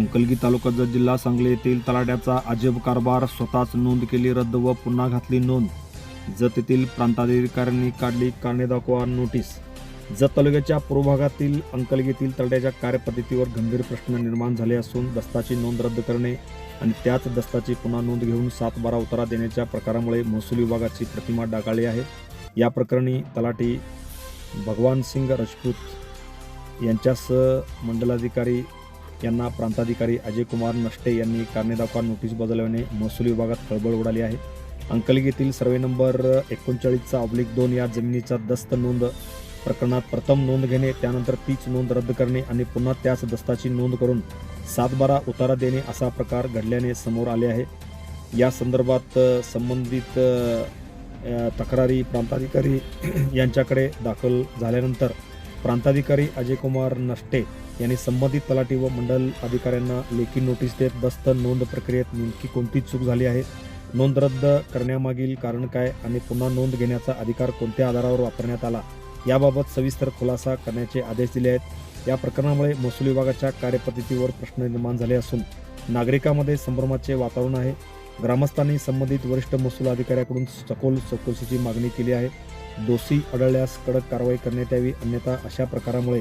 अंकलगी तालुका जत जिल्हा सांगली येथील तलाट्याचा अजब कारभार. स्वतःच नोंद केली रद्द व पुन्हा घातली नोंद. जत येथील प्रांताधिकाऱ्यांनी काढली कारणे दाखवा नोटीस. जत तालुक्याच्या पूर्व भागातील अंकलगी येथील तलाट्याच्या कार्यपद्धतीवर गंभीर प्रश्न निर्माण झाले असून दस्ताची नोंद रद्द करणे आणि त्याच दस्ताची पुन्हा नोंद घेऊन 7/12 उतारा देण्याच्या प्रकारामुळे महसूल विभागाची प्रतिमा डागाळली आहे. या प्रकरणी तलाठी भगवान सिंग राजपूत यांच्यासह मंडलाधिकारी यांना प्रांताधिकारी अजय कुमार नष्टे यांनी कारणे दाखवा नोटीस बजावल्याने महसूल विभागात खळबळ उडाली आहे. अंकलगी येथील सर्वे नंबर 39/2 या जमिनीचा दस्त नोंद प्रकरणात प्रथम नोंद घेणे, त्यानंतर तीच नोंद रद्द करणे आणि पुन्हा त्याच दस्ताची नोंद करून 7/12 उतारा देणे असा प्रकार घडल्याने समोर आले आहे. या संदर्भात संबंधित तक्रारी प्रांताधिकारी यांच्याकडे दाखल झाल्यानंतर प्रांताधिकारी अजय कुमार नष्टे यांनी संबंधित तलाठी व मंडल अधिकाऱ्यांना लेखी नोटीस देत दस्त नोंद प्रक्रियेत नेमकी कोणती चूक झाली आहे, नोंद रद्द करण्यामागील कारण काय आणि पुन्हा नोंद घेण्याचा अधिकार कोणत्या आधारावर वापरण्यात आला याबाबत सविस्तर खुलासा करण्याचे आदेश दिले आहेत. या प्रकरणामुळे महसूल विभागाच्या कार्यपद्धतीवर प्रश्न निर्माण झाले असून नागरिकांमध्ये संभ्रमाचे वातावरण आहे. ग्रामस्थांनी संबंधित वरिष्ठ महसूल अधिकाऱ्याकडून सखोल चौकशीची मागणी केली आहे. दोषी आढळल्यास कडक कारवाई करण्यात यावी, अन्यथा अशा प्रकारामुळे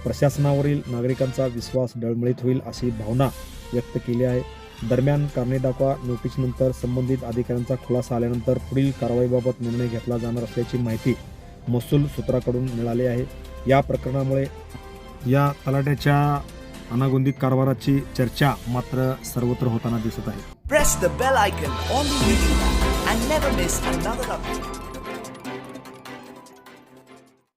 प्रशासनावरील नागरिकांचा विश्वास डळमळीत होईल अशी भावना व्यक्त केली आहे. दरम्यान कारणे दाखवा नोटीसनंतर संबंधित अधिकाऱ्यांचा खुलासा आल्यानंतर पुढील कारवाईबाबत निर्णय घेतला जाणार असल्याची माहिती महसूल सूत्राकडून मिळाली आहे. या प्रकरणामुळे या तलाट्याच्या अनागोंदित कारभाराची चर्चा मात्र सर्वत्र होताना दिसत आहे. Press the bell icon on the YouTube app and never miss another update.